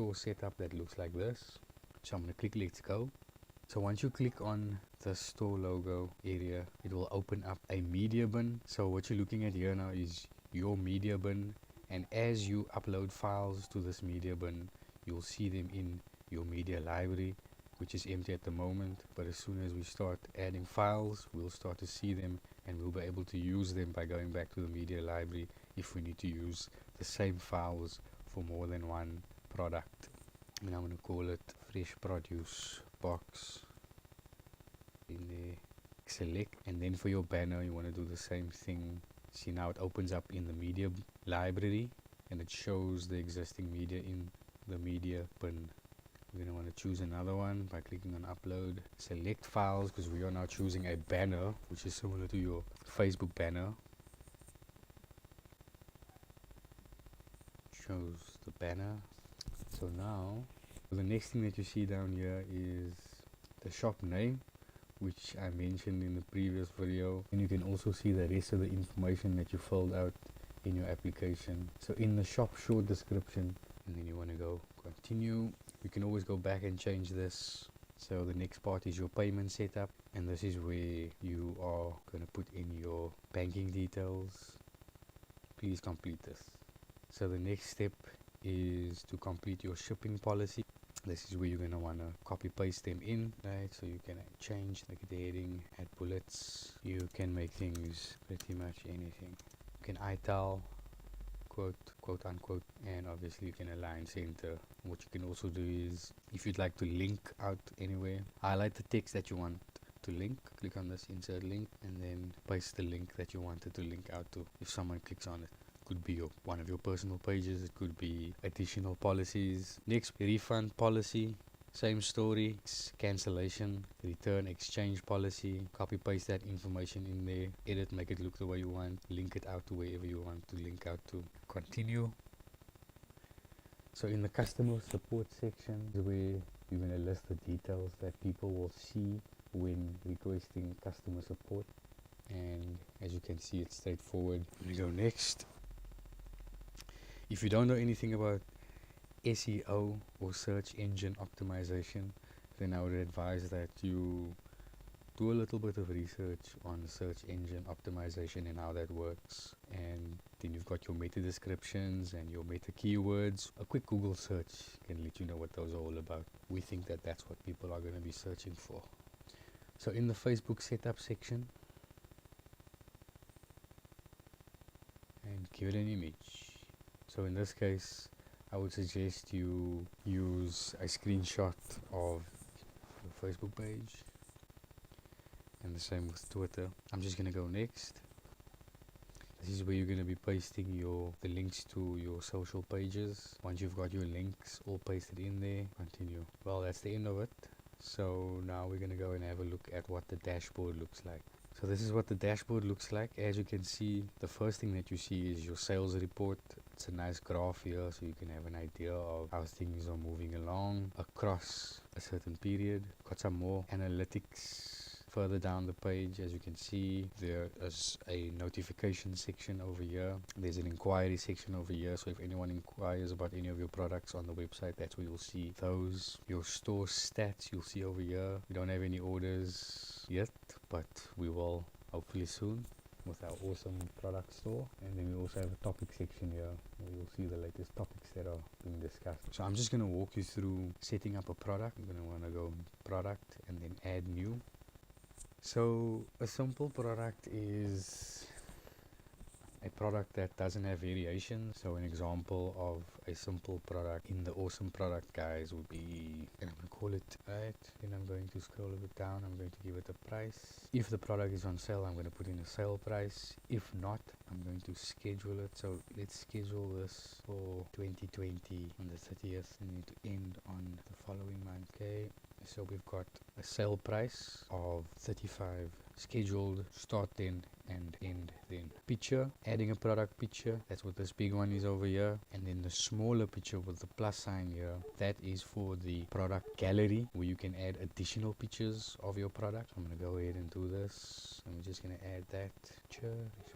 store setup that looks like this. So I'm going to click let's go. So once you click on the store logo area, it will open up a media bin. So what you're looking at here now is your media bin, and as you upload files to this media bin, you'll see them in your media library, which is empty at the moment. But as soon as we start adding files, we'll start to see them, and we'll be able to use them by going back to the media library if we need to use the same files for more than one product. And I'm going to call it fresh produce box in there. Select, and then for your banner you want to do the same thing. See, now it opens up in the media library and it shows the existing media in the media bin. We're going to want to choose another one by clicking on upload. Select files, because we are now choosing a banner which is similar to your Facebook banner. Shows the banner. So now the next thing that you see down here is the shop name, which I mentioned in the previous video, and you can also see the rest of the information that you filled out in your application. So in the shop short description, and then you want to go continue. You can always go back and change this. So the next part is your payment setup, and this is where you are going to put in your banking details. Please complete this. So the next step is to complete your shipping policy. This is where you're going to want to copy paste them in, right? So you can change like the heading, add bullets. You can make things pretty much anything. You can italic, quote unquote, and obviously you can align center. What you can also do is, if you'd like to link out anywhere, highlight the text that you want to link, click on this insert link, and then paste the link that you wanted to link out to if someone clicks on it. Could be one of your personal pages, it could be additional policies. Next, refund policy, same story, cancellation, return, exchange policy. Copy paste that information in there, edit, make it look the way you want, link it out to wherever you want to link out to. Continue. So in the customer support section is where you're going to list the details that people will see when requesting customer support, and as you can see, it's straightforward. We go next. If you don't know anything about SEO or search engine optimization, then I would advise that you do a little bit of research on search engine optimization and how that works. And then you've got your meta descriptions and your meta keywords. A quick Google search can let you know what those are all about. We think that that's what people are going to be searching for. So in the Facebook setup section, and give it an image. So in this case, I would suggest you use a screenshot of your Facebook page, and the same with Twitter. I'm just going to go next. This is where you're going to be pasting the links to your social pages. Once you've got your links all pasted in there, continue. Well, that's the end of it. So now we're going to go and have a look at what the dashboard looks like. So this is what the dashboard looks like. As you can see, the first thing that you see is your sales report. It's a nice graph here, so you can have an idea of how things are moving along across a certain period. Got some more analytics further down the page. As you can see, there is a notification section over here. There's an inquiry section over here, so if anyone inquires about any of your products on the website, that's where you'll see those. Your store stats you'll see over here. We don't have any orders yet, but we will hopefully soon with our awesome product store. And then we also have a topic section here where you'll see the latest topics that are being discussed. So I'm just going to walk you through setting up a product. I'm going to want to go product and then add new. So a simple product is a product that doesn't have variations. So an example of a simple product in the awesome product guys would be, and I'm going to call it right, then I'm going to scroll a bit down, I'm going to give it a price. If the product is on sale, I'm going to put in a sale price. If not, I'm going to schedule it. So let's schedule this for 2020 on the 30th and to end on the following month. Okay, so we've got a sale price of 35, scheduled start then and end then. Picture, adding a product picture, that's what this big one is over here, and then the smaller picture with the plus sign here, that is for the product gallery where you can add additional pictures of your product. I'm going to go ahead and do this. I'm just going to add that picture,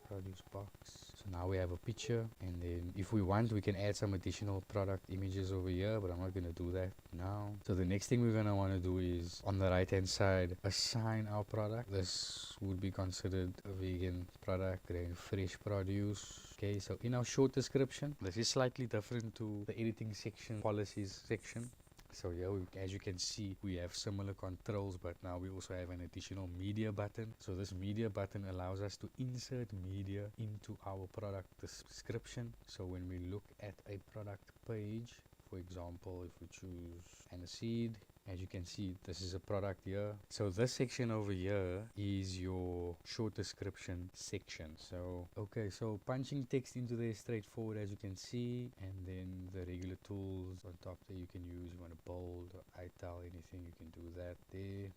produce box. So now we have a picture, and then if we want, we can add some additional product images over here, but I'm not gonna do that now. So the next thing we're gonna want to do is on the right hand side, assign our product. This would be considered a vegan product, grain fresh produce. Okay, so in our short description, this is slightly different to the editing section, policies section. So here, as you can see, we have similar controls, but now we also have an additional media button. So this media button allows us to insert media into our product description. So when we look at a product page, for example, if we choose aniseed, as you can see, this is a product here. So this section over here is your short description section. So okay, so punching text into there is straightforward, as you can see, and then the regular tools on top that you can use. You want to bold or italic, anything, you can do that there.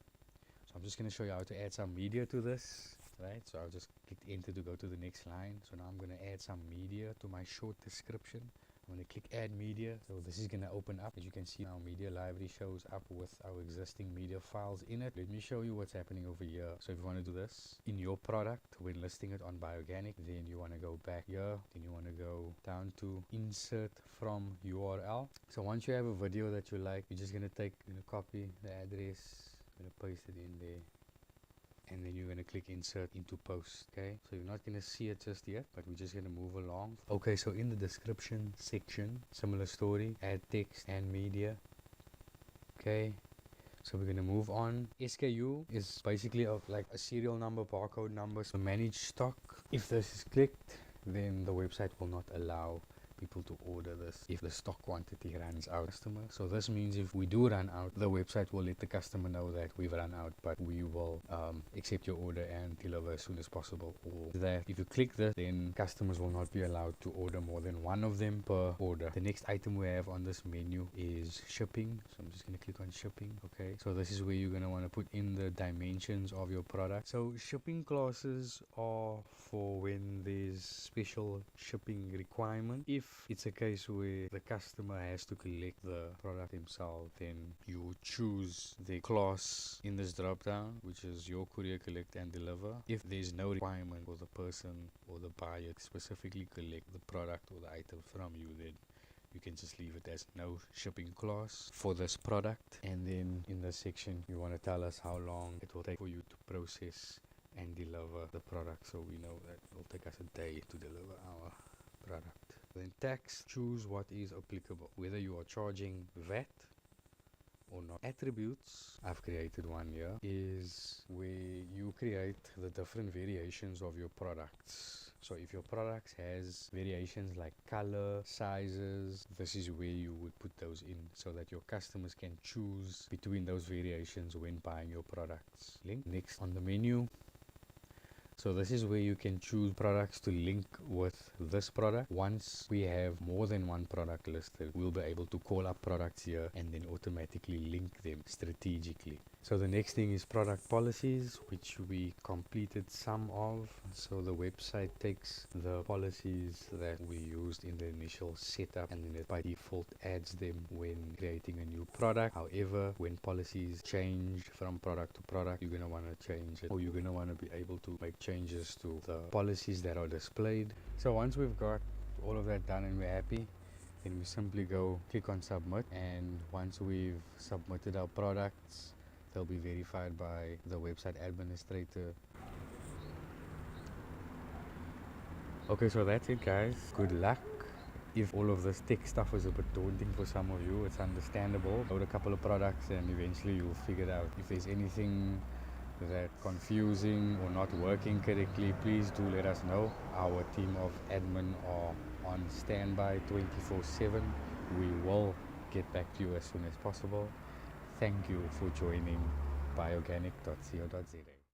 So I'm just going to show you how to add some media to this, right? So I'll just click enter to go to the next line. So now I'm going to add some media to my short description. I'm going to click add media. So this is going to open up. As you can see, our media library shows up with our existing media files in it. Let me show you what's happening over here. So if you want to do this in your product, when listing it on Bioganic, then you want to go back here. Then you want to go down to insert from URL. So once you have a video that you like, you're just going to take, copy the address, going to paste it in there, and then you're going to click insert into post. Okay, so you're not going to see it just yet, but we're just going to move along. Okay, so in the description section, similar story, add text and media. Okay, so we're going to move on. SKU is basically like a serial number, barcode number. So manage stock, if this is clicked, then the website will not allow people to order this if the stock quantity runs out. Customer. So this means if we do run out, the website will let the customer know that we've run out, but we will accept your order and deliver as soon as possible. Or that if you click this, then customers will not be allowed to order more than one of them per order. The next item we have on this menu is shipping. So I'm just going to click on shipping. Okay, so this is where you're going to want to put in the dimensions of your product. So shipping classes are for when there's special shipping requirement. If it's a case where the customer has to collect the product himself, then you choose the class in this drop down, which is your courier, collect and deliver. If there's no requirement for the person or the buyer to specifically collect the product or the item from you, then you can just leave it as no shipping class for this product. And then in this section, you want to tell us how long it will take for you to process and deliver the product, so we know that it will take us a day to deliver our product. Then tax, choose what is applicable, whether you are charging VAT or not. Attributes, I've created one here, is where you create the different variations of your products. So if your product has variations like color, sizes, this is where you would put those in so that your customers can choose between those variations when buying your products. Link. Next on the menu, so this is where you can choose products to link with this product. Once we have more than one product listed, we'll be able to call up products here and then automatically link them strategically. So the next thing is product policies, which we completed some of. So the website takes the policies that we used in the initial setup and then it by default adds them when creating a new product. However, when policies change from product to product, you're going to want to change it, or you're going to want to be able to make changes to the policies that are displayed. So once we've got all of that done and we're happy, then we simply go click on submit, and once we've submitted our products, they'll be verified by the website administrator. Okay, so that's it guys. Good luck. If all of this tech stuff is a bit daunting for some of you, it's understandable. Load a couple of products and eventually you'll figure it out. If there's anything that's confusing or not working correctly, please do let us know. Our team of admin are on standby 24/7. We will get back to you as soon as possible. Thank you for joining bioganic.co.za.